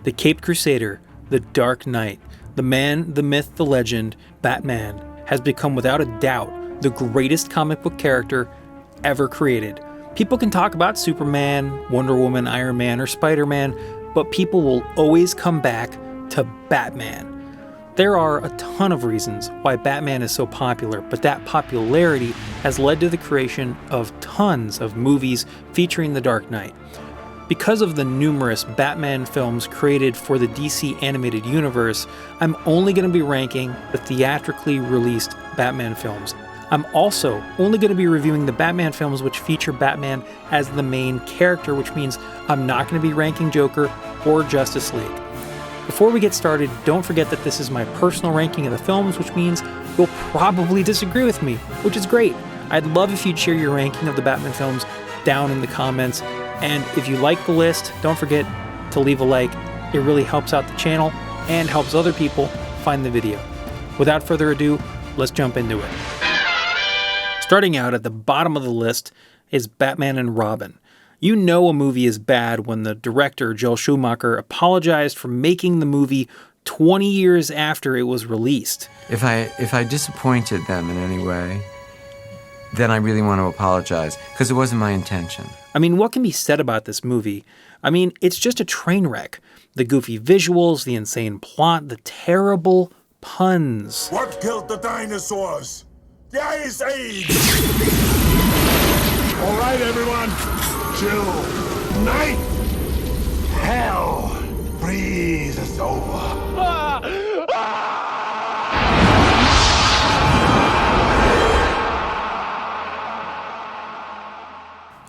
The Caped Crusader, the Dark Knight, the man, the myth, the legend, Batman, has become without a doubt the greatest comic book character ever created. People can talk about Superman, Wonder Woman, Iron Man, or Spider-Man, but people will always come back to Batman. There are a ton of reasons why Batman is so popular, but that popularity has led to the creation of tons of movies featuring the Dark Knight. Because of the numerous Batman films created for the DC animated universe, I'm only going to be ranking the theatrically released Batman films. I'm also only going to be reviewing the Batman films which feature Batman as the main character, which means I'm not going to be ranking Joker or Justice League. Before we get started, don't forget that this is my personal ranking of the films, which means you'll probably disagree with me, which is great. I'd love if you'd share your ranking of the Batman films down in the comments. And if you like the list, don't forget to leave a like. It really helps out the channel and helps other people find the video. Without further ado, let's jump into it. Starting out at the bottom of the list is Batman and Robin. You know a movie is bad when the director, Joel Schumacher, apologized for making the movie 20 years after it was released. If I disappointed them in any way, then I really want to apologize, because it wasn't my intention. I mean, what can be said about this movie? I mean, it's just a train wreck. The goofy visuals, the insane plot, the terrible puns. What killed the dinosaurs? The Ice Age! All right, everyone. Chill. Night. Hell. Breathe us over.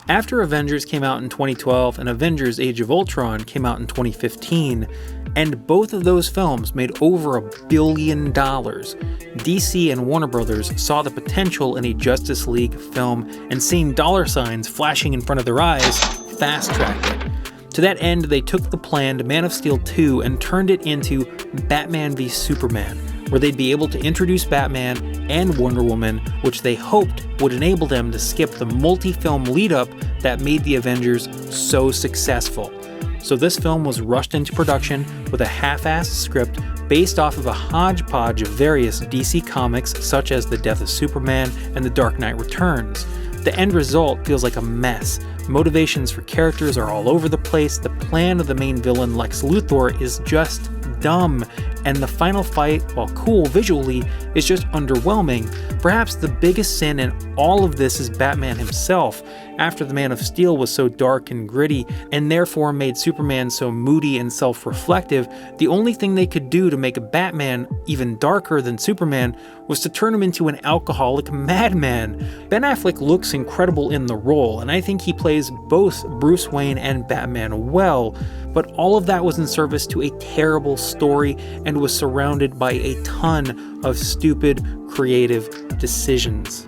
After Avengers came out in 2012 and Avengers Age of Ultron came out in 2015, and both of those films made over $1 billion, DC and Warner Brothers saw the potential in a Justice League film, and seeing dollar signs flashing in front of their eyes, fast-tracked it. To that end, they took the planned Man of Steel 2 and turned it into Batman v Superman, where they'd be able to introduce Batman and Wonder Woman, which they hoped would enable them to skip the multi-film lead-up that made the Avengers so successful. So this film was rushed into production with a half-assed script based off of a hodgepodge of various DC comics such as The Death of Superman and The Dark Knight Returns. The end result feels like a mess. Motivations for characters are all over the place, the plan of the main villain Lex Luthor is just dumb, and the final fight, while cool visually, is just underwhelming. Perhaps the biggest sin in all of this is Batman himself. After the Man of Steel was so dark and gritty, and therefore made Superman so moody and self-reflective, the only thing they could do to make a Batman even darker than Superman was to turn him into an alcoholic madman. Ben Affleck looks incredible in the role, and I think he plays both Bruce Wayne and Batman well, but all of that was in service to a terrible story and was surrounded by a ton of stupid, creative decisions.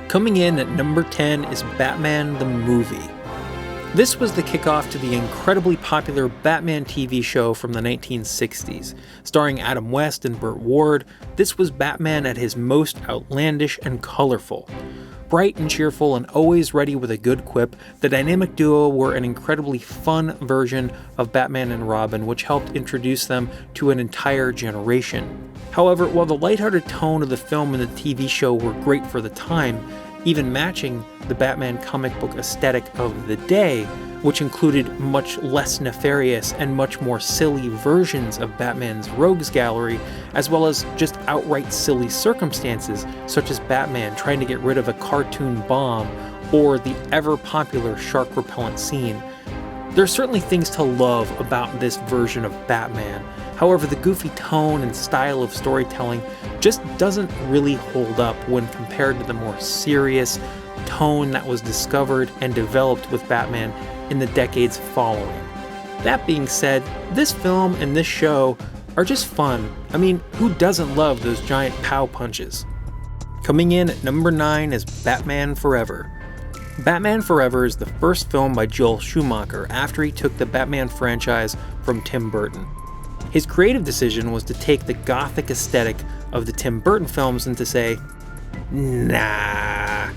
Coming in at number 10 is Batman the Movie. This was the kickoff to the incredibly popular Batman TV show from the 1960s. Starring Adam West and Burt Ward, this was Batman at his most outlandish and colorful. Bright and cheerful and always ready with a good quip, the dynamic duo were an incredibly fun version of Batman and Robin, which helped introduce them to an entire generation. However, while the lighthearted tone of the film and the TV show were great for the time, even matching the Batman comic book aesthetic of the day, which included much less nefarious and much more silly versions of Batman's rogues gallery, as well as just outright silly circumstances, such as Batman trying to get rid of a cartoon bomb, or the ever-popular shark repellent scene. There are certainly things to love about this version of Batman. However, the goofy tone and style of storytelling just doesn't really hold up when compared to the more serious tone that was discovered and developed with Batman in the decades following. That being said, this film and this show are just fun. I mean, who doesn't love those giant pow punches? Coming in at number 9 is Batman Forever. Batman Forever is the first film by Joel Schumacher after he took the Batman franchise from Tim Burton. His creative decision was to take the gothic aesthetic of the Tim Burton films and to say, nah,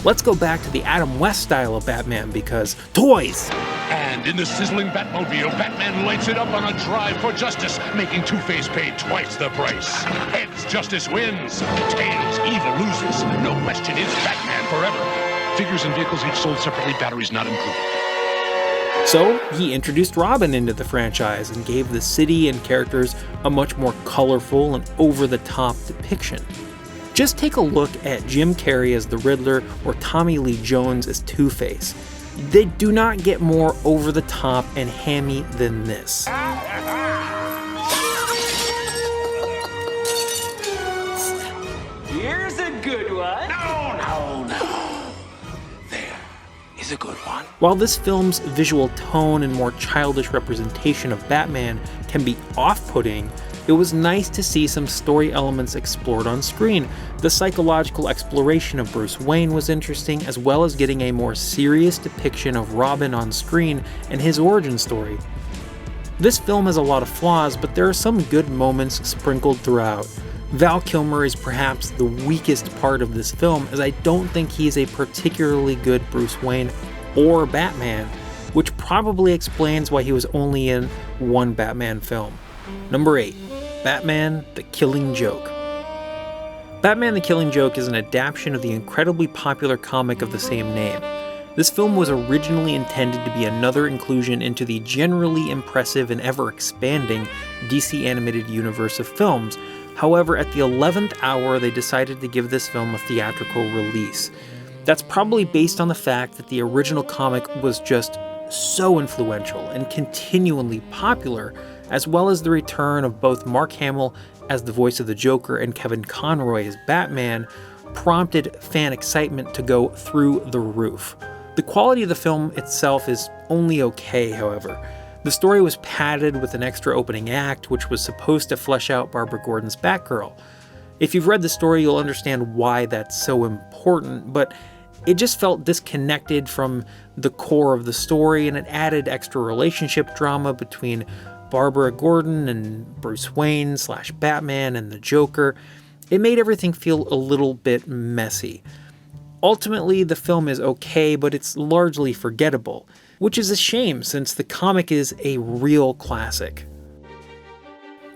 let's go back to the Adam West style of Batman because toys! And in the sizzling Batmobile, Batman lights it up on a drive for justice, making Two-Face pay twice the price. Heads, justice wins. Tails, evil loses. No question, it's Batman forever. Figures and vehicles each sold separately, batteries not included. So, he introduced Robin into the franchise and gave the city and characters a much more colorful and over-the-top depiction. Just take a look at Jim Carrey as the Riddler or Tommy Lee Jones as Two-Face. They do not get more over-the-top and hammy than this. Here's a good one. No. There is a good one. While this film's visual tone and more childish representation of Batman can be off-putting, it was nice to see some story elements explored on screen. The psychological exploration of Bruce Wayne was interesting, as well as getting a more serious depiction of Robin on screen and his origin story. This film has a lot of flaws, but there are some good moments sprinkled throughout. Val Kilmer is perhaps the weakest part of this film, as I don't think he is a particularly good Bruce Wayne or Batman, which probably explains why he was only in one Batman film. Number 8. Batman: The Killing Joke. Batman: The Killing Joke is an adaptation of the incredibly popular comic of the same name. This film was originally intended to be another inclusion into the generally impressive and ever-expanding DC animated universe of films. However, at the 11th hour, they decided to give this film a theatrical release. That's probably based on the fact that the original comic was just so influential and continually popular, as well as the return of both Mark Hamill as the voice of the Joker and Kevin Conroy as Batman prompted fan excitement to go through the roof. The quality of the film itself is only okay, however. The story was padded with an extra opening act, which was supposed to flesh out Barbara Gordon's Batgirl. If you've read the story, you'll understand why that's so important, but it just felt disconnected from the core of the story, and it added extra relationship drama between Barbara Gordon and Bruce Wayne / Batman and the Joker. It made everything feel a little bit messy. Ultimately, the film is okay, but it's largely forgettable, which is a shame since the comic is a real classic.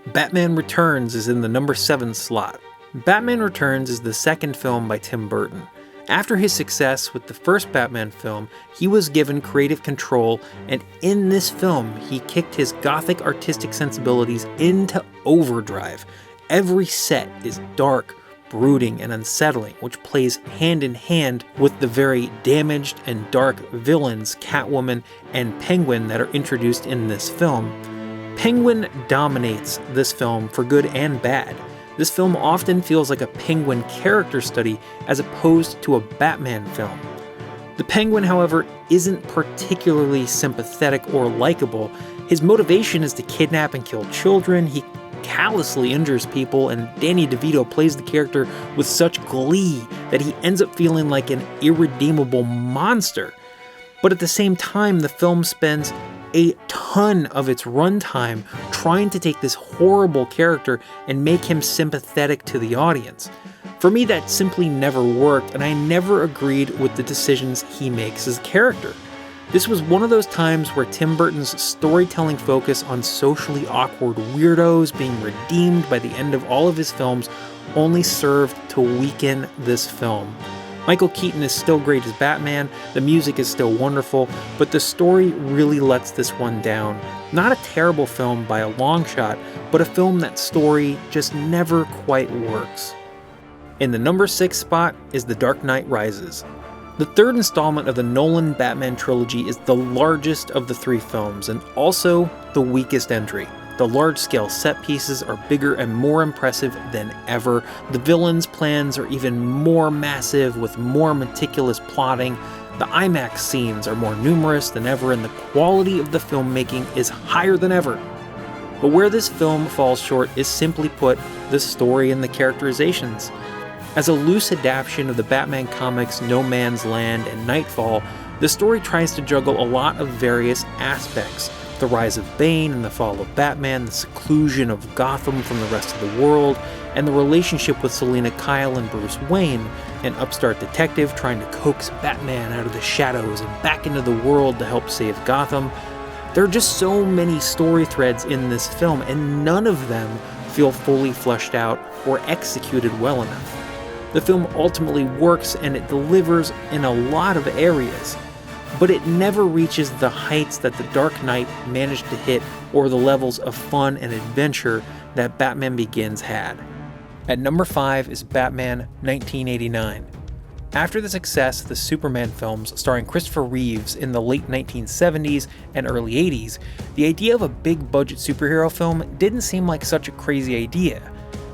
Batman Returns is in the number 7 slot. Batman Returns is the second film by Tim Burton. After his success with the first Batman film, he was given creative control, and in this film, he kicked his gothic artistic sensibilities into overdrive. Every set is dark, brooding, and unsettling, which plays hand in hand with the very damaged and dark villains Catwoman and Penguin that are introduced in this film. Penguin dominates this film for good and bad. This film often feels like a Penguin character study as opposed to a Batman film. The Penguin, however, isn't particularly sympathetic or likable. His motivation is to kidnap and kill children. He callously injures people, and Danny DeVito plays the character with such glee that he ends up feeling like an irredeemable monster. But at the same time, the film spends a ton of its runtime trying to take this horrible character and make him sympathetic to the audience. For me, that simply never worked, and I never agreed with the decisions he makes as a character. This was one of those times where Tim Burton's storytelling focus on socially awkward weirdos being redeemed by the end of all of his films only served to weaken this film. Michael Keaton is still great as Batman, the music is still wonderful, but the story really lets this one down. Not a terrible film by a long shot, but a film that story just never quite works. In the number 6 spot is The Dark Knight Rises. The third installment of the Nolan Batman trilogy is the largest of the 3 films, and also the weakest entry. The large-scale set pieces are bigger and more impressive than ever. The villains' plans are even more massive with more meticulous plotting. The IMAX scenes are more numerous than ever, and the quality of the filmmaking is higher than ever. But where this film falls short is, simply put, the story and the characterizations. As a loose adaptation of the Batman comics No Man's Land and Nightfall, the story tries to juggle a lot of various aspects. The rise of Bane and the fall of Batman, the seclusion of Gotham from the rest of the world, and the relationship with Selina Kyle and Bruce Wayne, an upstart detective trying to coax Batman out of the shadows and back into the world to help save Gotham. There are just so many story threads in this film, and none of them feel fully fleshed out or executed well enough. The film ultimately works and it delivers in a lot of areas, but it never reaches the heights that The Dark Knight managed to hit or the levels of fun and adventure that Batman Begins had. At number 5 is Batman 1989. After the success of the Superman films starring Christopher Reeves in the late 1970s and early 80s, the idea of a big-budget superhero film didn't seem like such a crazy idea.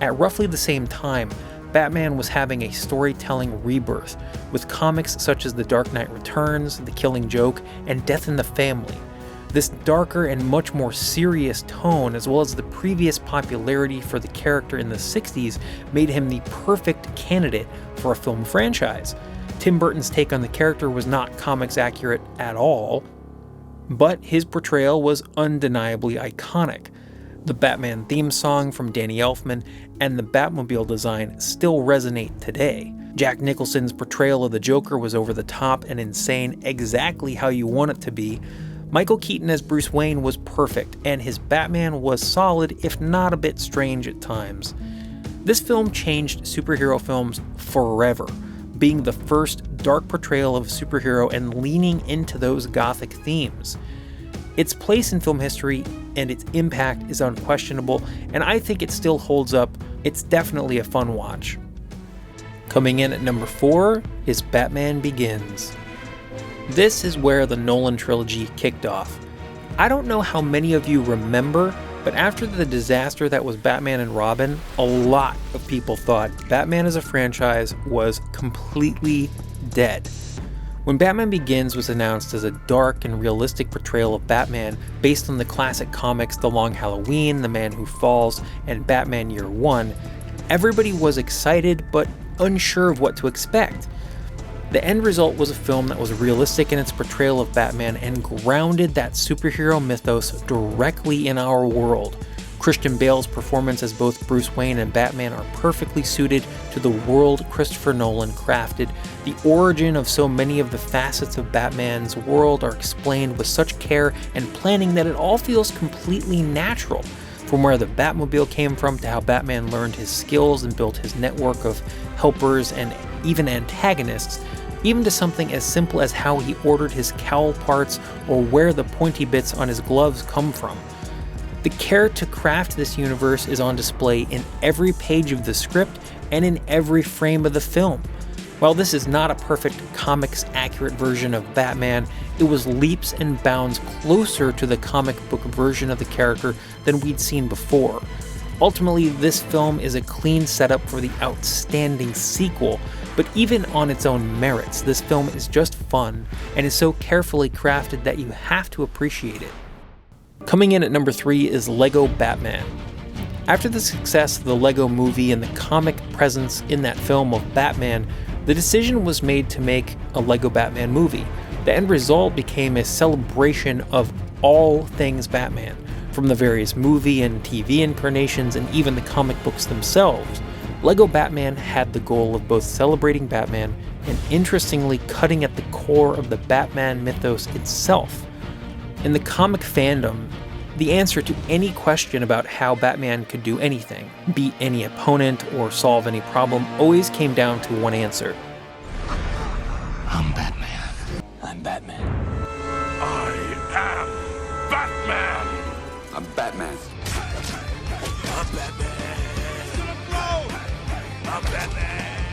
At roughly the same time, Batman was having a storytelling rebirth, with comics such as The Dark Knight Returns, The Killing Joke, and Death in the Family. This darker and much more serious tone, as well as the previous popularity for the character in the 60s, made him the perfect candidate for a film franchise. Tim Burton's take on the character was not comics accurate at all, but his portrayal was undeniably iconic. The Batman theme song from Danny Elfman and the Batmobile design still resonate today. Jack Nicholson's portrayal of the Joker was over the top and insane, exactly how you want it to be. Michael Keaton as Bruce Wayne was perfect, and his Batman was solid, if not a bit strange at times. This film changed superhero films forever, being the first dark portrayal of a superhero and leaning into those gothic themes. Its place in film history and its impact is unquestionable, and I think it still holds up. It's definitely a fun watch. Coming in at number 4 is Batman Begins. This is where the Nolan trilogy kicked off. I don't know how many of you remember, but after the disaster that was Batman and Robin, a lot of people thought Batman as a franchise was completely dead. When Batman Begins was announced as a dark and realistic portrayal of Batman based on the classic comics The Long Halloween, The Man Who Falls, and Batman Year One, everybody was excited but unsure of what to expect. The end result was a film that was realistic in its portrayal of Batman and grounded that superhero mythos directly in our world. Christian Bale's performance as both Bruce Wayne and Batman are perfectly suited to the world Christopher Nolan crafted. The origin of so many of the facets of Batman's world are explained with such care and planning that it all feels completely natural. From where the Batmobile came from to how Batman learned his skills and built his network of helpers and even antagonists, even to something as simple as how he ordered his cowl parts or where the pointy bits on his gloves come from. The care to craft this universe is on display in every page of the script and in every frame of the film. While this is not a perfect comics-accurate version of Batman, it was leaps and bounds closer to the comic book version of the character than we'd seen before. Ultimately, this film is a clean setup for the outstanding sequel, but even on its own merits, this film is just fun and is so carefully crafted that you have to appreciate it. Coming in at number 3 is Lego Batman. After the success of the Lego movie and the comic presence in that film of Batman, the decision was made to make a Lego Batman movie. The end result became a celebration of all things Batman, from the various movie and TV incarnations and even the comic books themselves. Lego Batman had the goal of both celebrating Batman and interestingly cutting at the core of the Batman mythos itself. In the comic fandom, the answer to any question about how Batman could do anything, beat any opponent, or solve any problem always came down to one answer. I'm Batman. I'm Batman. I am Batman. I'm Batman. I'm Batman. I'm Batman.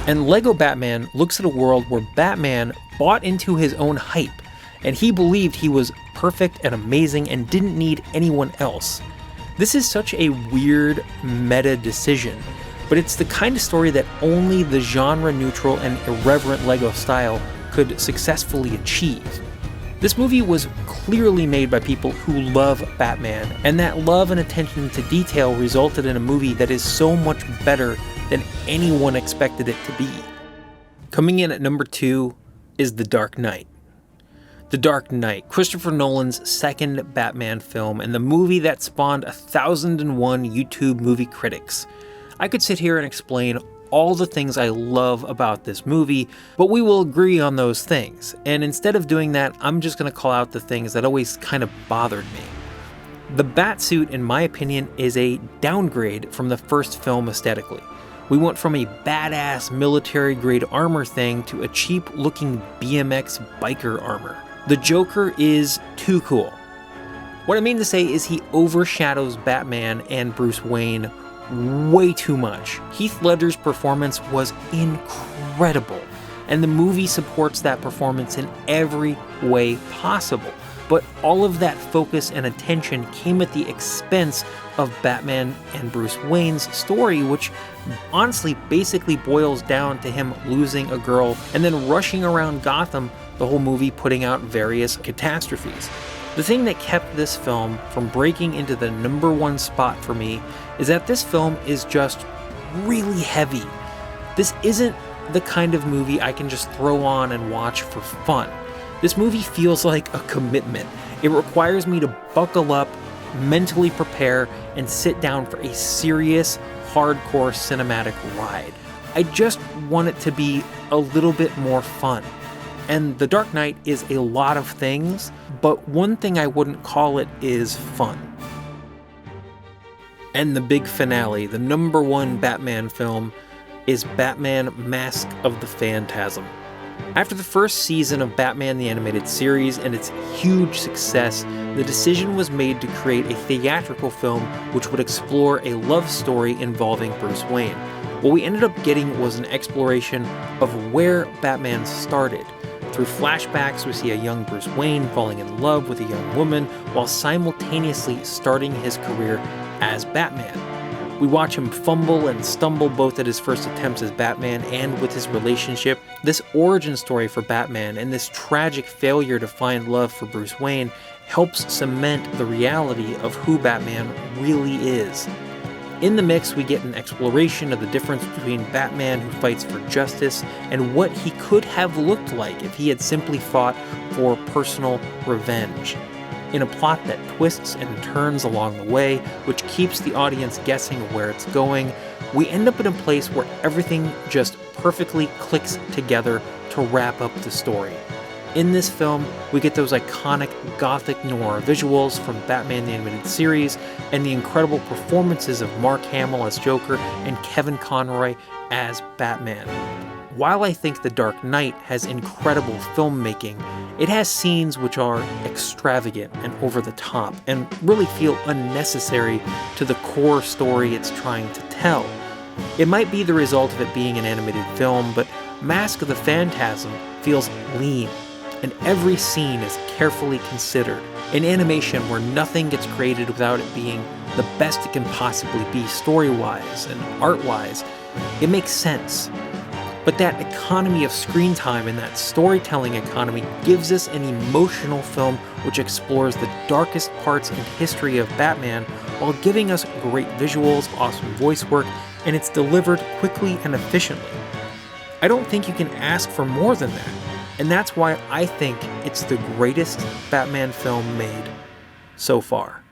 And Lego Batman looks at a world where Batman bought into his own hype, and he believed he was perfect and amazing and didn't need anyone else. This is such a weird meta decision, but it's the kind of story that only the genre-neutral and irreverent Lego style could successfully achieve. This movie was clearly made by people who love Batman, and that love and attention to detail resulted in a movie that is so much better than anyone expected it to be. Coming in at number 2 is The Dark Knight. The Dark Knight, Christopher Nolan's second Batman film, and the movie that spawned 1,001 YouTube movie critics. I could sit here and explain all the things I love about this movie, but we will agree on those things. And instead of doing that, I'm just going to call out the things that always kind of bothered me. The Batsuit, in my opinion, is a downgrade from the first film aesthetically. We went from a badass military-grade armor thing to a cheap-looking BMX biker armor. The Joker is too cool. What I mean to say is he overshadows Batman and Bruce Wayne way too much. Heath Ledger's performance was incredible, and the movie supports that performance in every way possible. But all of that focus and attention came at the expense of Batman and Bruce Wayne's story, which honestly basically boils down to him losing a girl and then rushing around Gotham the whole movie putting out various catastrophes. The thing that kept this film from breaking into the #1 spot for me is that this film is just really heavy. This isn't the kind of movie I can just throw on and watch for fun. This movie feels like a commitment. It requires me to buckle up, mentally prepare, and sit down for a serious, hardcore cinematic ride. I just want it to be a little bit more fun. And The Dark Knight is a lot of things, but one thing I wouldn't call it is fun. And the big finale, the #1 Batman film, is Batman: Mask of the Phantasm. After the first season of Batman the Animated Series and its huge success, the decision was made to create a theatrical film which would explore a love story involving Bruce Wayne. What we ended up getting was an exploration of where Batman started. Through flashbacks, we see a young Bruce Wayne falling in love with a young woman while simultaneously starting his career as Batman. We watch him fumble and stumble both at his first attempts as Batman and with his relationship. This origin story for Batman and this tragic failure to find love for Bruce Wayne helps cement the reality of who Batman really is. In the mix, we get an exploration of the difference between Batman who fights for justice and what he could have looked like if he had simply fought for personal revenge. In a plot that twists and turns along the way, which keeps the audience guessing where it's going, we end up in a place where everything just perfectly clicks together to wrap up the story. In this film, we get those iconic gothic noir visuals from Batman the Animated Series and the incredible performances of Mark Hamill as Joker and Kevin Conroy as Batman. While I think The Dark Knight has incredible filmmaking, it has scenes which are extravagant and over the top and really feel unnecessary to the core story it's trying to tell. It might be the result of it being an animated film, but Mask of the Phantasm feels lean, and every scene is carefully considered. An animation where nothing gets created without it being the best it can possibly be story-wise and art-wise. It makes sense. But that economy of screen time and that storytelling economy gives us an emotional film which explores the darkest parts in history of Batman while giving us great visuals, awesome voice work, and it's delivered quickly and efficiently. I don't think you can ask for more than that, and that's why I think it's the greatest Batman film made so far.